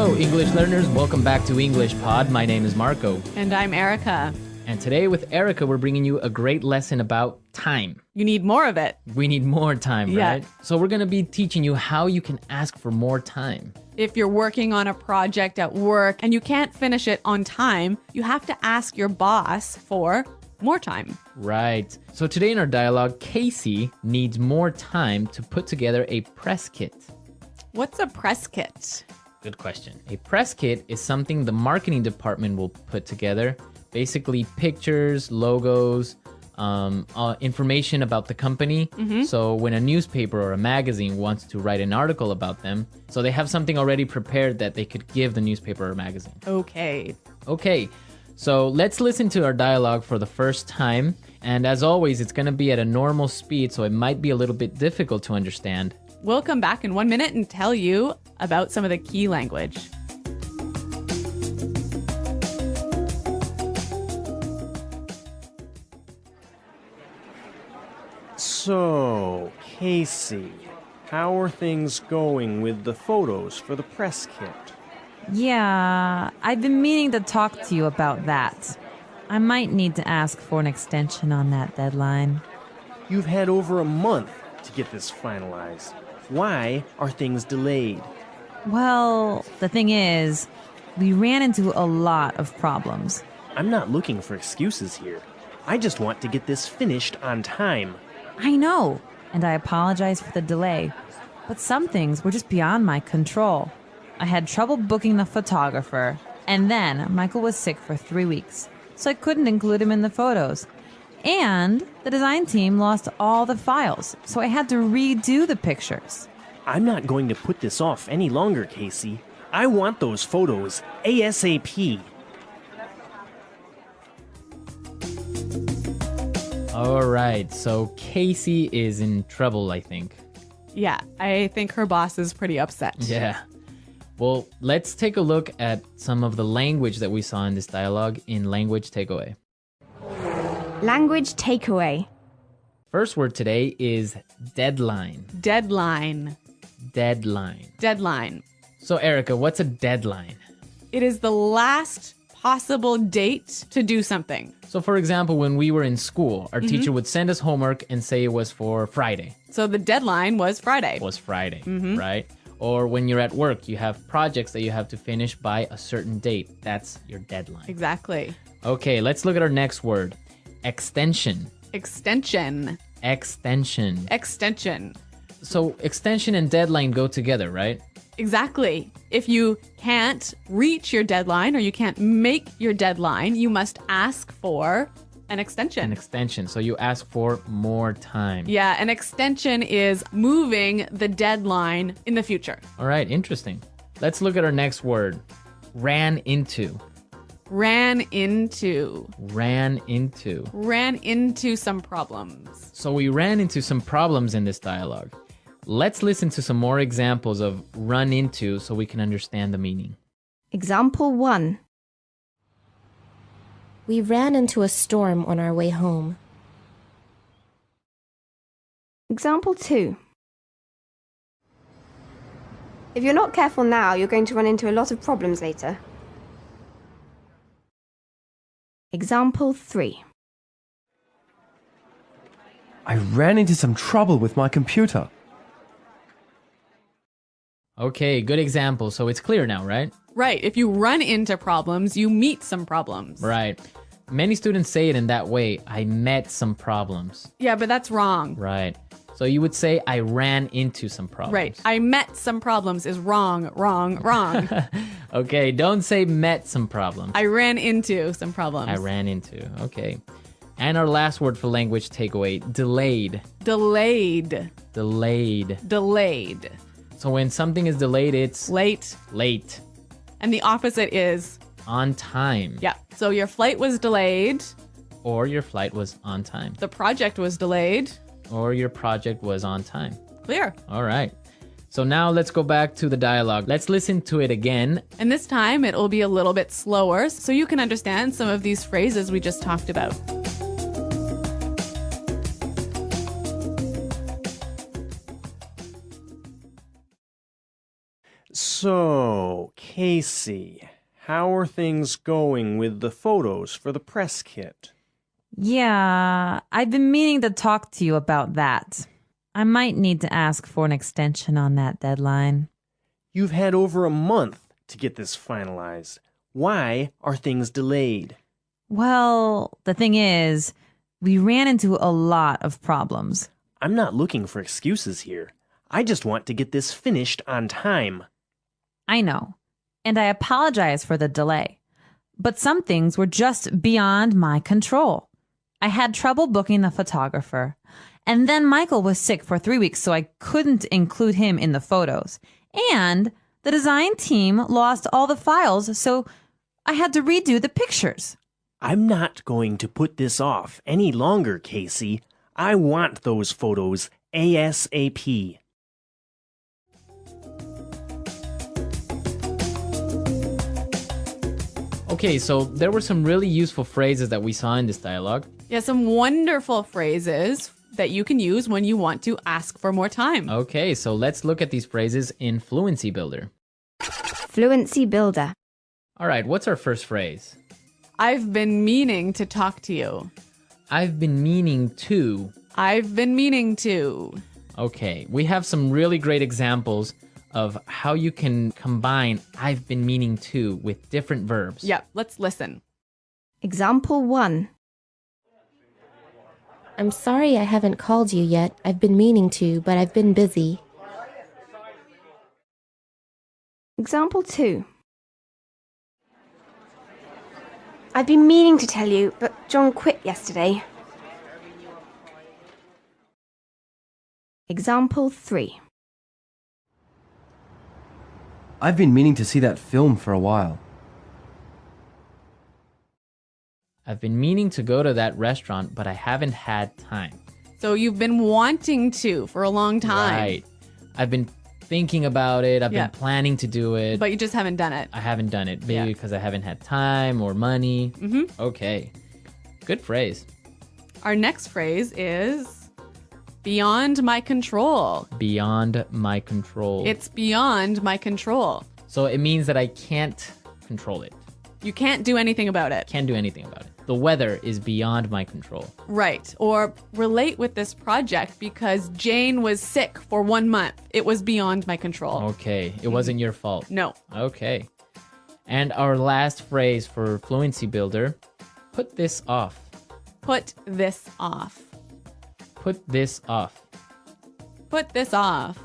Hello, English learners. Welcome back to English Pod. My name is Marco. And I'm Erica. And today with Erica, we're bringing you a great lesson about time. You need more of it. We need more time, Yeah. right? So we're going to be teaching you how you can ask for more time. If you're working on a project at work and you can't finish it on time, you have to ask your boss for more time. Right. So today in our dialogue, Casey needs more time to put together a press kit. What's a press kit? Good question. A press kit is something the marketing department will put together. Basically, pictures, logos, information about the company. So when a newspaper or a magazine wants to write an article about them, so they have something already prepared that they could give the newspaper or magazine. Okay. Okay, so let's listen to our dialogue for the first time. And as always, it's going to be at a normal speed, so it might be a little bit difficult to understand. We'll come back in 1 minute and tell you about some of the key language. So, Casey, how are things going with the photos for the press kit? Yeah, I've been meaning to talk to you about that. I might need to ask for an extension on that deadline. You've had over a month to get this finalized. Why are things delayed? Well, the thing is, we ran into a lot of problems. I'm not looking for excuses here. I just want to get this finished on time. I know, and I apologize for the delay, but some things were just beyond my control. I had trouble booking the photographer, and then Michael was sick for 3 weeks, so I couldn't include him in the photos. And the design team lost all the files, so I had to redo the pictures. I'm not going to put this off any longer, Casey. I want those photos ASAP. All right, so Casey is in trouble, I think. Yeah, I think her boss is pretty upset. Yeah. Well, let's take a look at some of the language that we saw in this dialogue in Language Takeaway. Language takeaway. First word today is deadline. Deadline. Deadline. Deadline. So, Erica, what's a deadline? It is the last possible date to do something. So, for example, when we were in school, our teacher would send us homework and say it was for Friday. So the deadline was Friday. It was Friday, right? Or when you're at work, you have projects that you have to finish by a certain date. That's your deadline. Exactly. Okay, let's look at our next word. Extension. Extension. Extension. Extension. So extension and deadline go together, right? Exactly. If you can't reach your deadline or you can't make your deadline, you must ask for an extension. An extension. So you ask for more time. Yeah, an extension is moving the deadline in the future. All right, interesting. Let's look at our next word. Ran into. Ran into. Ran into. Ran into some problems. So we ran into some problems in this dialogue. Let's listen to some more examples of run into so we can understand the meaning. Example 1. We ran into a storm on our way home. Example 2. If you're not careful now, you're going to run into a lot of problems later. Example 3. I ran into some trouble with my computer. Okay, good example. So it's clear now, right? Right. If you run into problems, you meet some problems. Right. Many students say it in that way. I met some problems. Yeah, but that's wrong. Right. So you would say I ran into some problems. Right. I met some problems is wrong, wrong, wrong. Okay, don't say met some problems. I ran into some problems. I ran into. Okay. And our last word for language takeaway, delayed. Delayed. Delayed. Delayed. So when something is delayed, it's Late. late. And the opposite is, On time. yeah. So your flight was delayed. Or your flight was on time. The project was delayed. Or your project was on time. Clear. All right. So now let's go back to the dialogue. Let's listen to it again. And this time it will be a little bit slower so you can understand some of these phrases we just talked about. So, Casey, how are things going with the photos for the press kit? Yeah, I've been meaning to talk to you about that. I might need to ask for an extension on that deadline. You've had over a month to get this finalized. Why are things delayed? Well, the thing is, we ran into a lot of problems. I'm not looking for excuses here. I just want to get this finished on time. I know, and I apologize for the delay. But some things were just beyond my control. I had trouble booking the photographer. And then Michael was sick for 3 weeks, so I couldn't include him in the photos. And the design team lost all the files, so I had to redo the pictures. I'm not going to put this off any longer, Casey. I want those photos ASAP. Okay, so there were some really useful phrases that we saw in this dialogue. Yeah, some wonderful phrases that you can use when you want to ask for more time. Okay, so let's look at these phrases in Fluency Builder. Fluency Builder. All right, what's our first phrase? I've been meaning to talk to you. I've been meaning to. I've been meaning to. Okay, we have some really great examples of how you can combine I've been meaning to with different verbs. Yep, let's listen. Example 1. I'm sorry I haven't called you yet. I've been meaning to, but I've been busy. Example 2. I've been meaning to tell you, but John quit yesterday. Example 3. I've been meaning to see that film for a while. I've been meaning to go to that restaurant, but I haven't had time. So you've been wanting to for a long time. Right. I've been thinking about it. I've Yeah. been planning to do it. But you just haven't done it. I haven't done it. Maybe Yeah. because I haven't had time or money. Mm-hmm. Okay. Good phrase. Our next phrase is beyond my control. Beyond my control. It's beyond my control. So it means that I can't control it. You can't do anything about it. Can't do anything about it. The weather is beyond my control. Right. Or relate with this project because Jane was sick for 1 month. It was beyond my control. Okay. It wasn't your fault. No. Okay. And our last phrase for Fluency Builder, put this off. Put this off. Put this off. Put this off.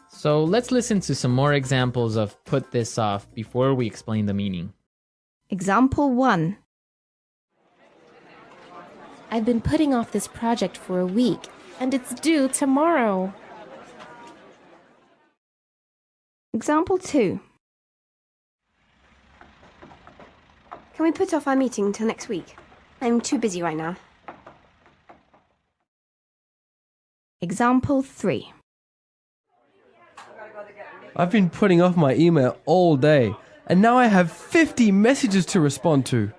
So let's listen to some more examples of put this off before we explain the meaning. Example 1. I've been putting off this project for a week, and it's due tomorrow. Example 2. Can we put off our meeting until next week? I'm too busy right now. Example 3. I've been putting off my email all day, and now I have 50 messages to respond to.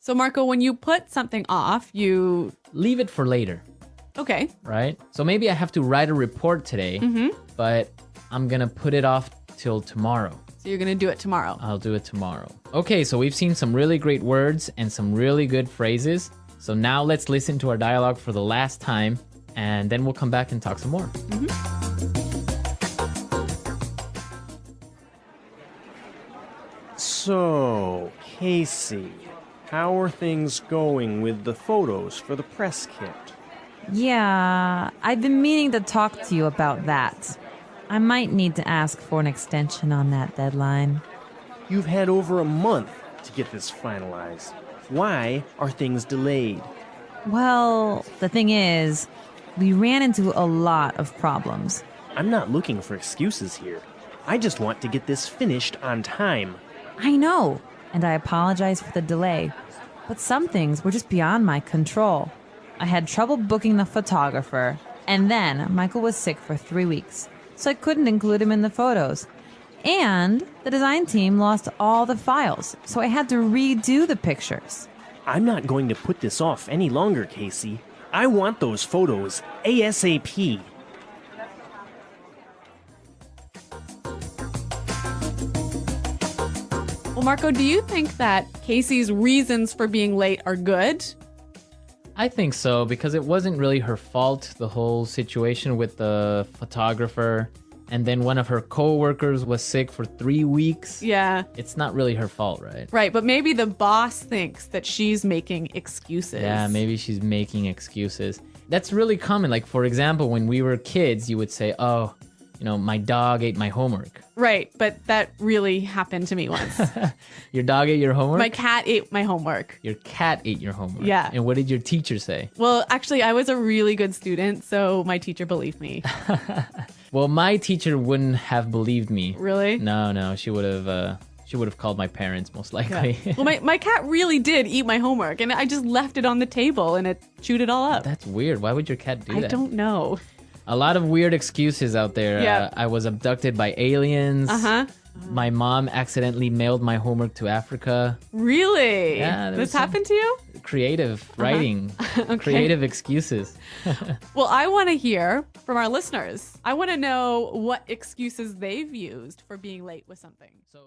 So, Marco, when you put something off, you. Leave it for later, Okay. right? So maybe I have to write a report today, but I'm going to put it off till tomorrow. So you're going to do it tomorrow. I'll do it tomorrow. Okay, so we've seen some really great words and some really good phrases. So now let's listen to our dialogue for the last time, and then we'll come back and talk some more. So, Casey, how are things going with the photos for the press kit? Yeah, I've been meaning to talk to you about that. I might need to ask for an extension on that deadline. You've had over a month to get this finalized. Why are things delayed? Well, the thing is, we ran into a lot of problems. I'm not looking for excuses here. I just want to get this finished on time. I know, and I apologize for the delay. But some things were just beyond my control. I had trouble booking the photographer, and then Michael was sick for 3 weeks, so I couldn't include him in the photos. And the design team lost all the files, so I had to redo the pictures. I'm not going to put this off any longer, Casey. I want those photos ASAP. Well, Marco, do you think that Casey's reasons for being late are good? I think so, because it wasn't really her fault, the whole situation with the photographer. And then one of her coworkers was sick for 3 weeks. Yeah. It's not really her fault, right? Right, but maybe the boss thinks that she's making excuses. Yeah, maybe she's making excuses. That's really common. Like, for example, when we were kids, you would say, oh, my dog ate my homework. Right, but that really happened to me once. Your dog ate your homework? My cat ate my homework. Your cat ate your homework. Yeah. And what did your teacher say? Well, actually, I was a really good student, so my teacher believed me. Well, my teacher wouldn't have believed me. Really? No, she would have called my parents most likely. Well, my cat really did eat my homework, and I just left it on the table, and it chewed it all up. That's weird. Why would your cat do that? I don't know. A lot of weird excuses out there. Yeah. I was abducted by aliens. Uh-huh. My mom accidentally mailed my homework to Africa. Really? Yeah, there was This some- happened to you? Creative writing. Okay. Creative excuses. Well, I want to hear from our listeners. I want to know what excuses they've used for being late with something. So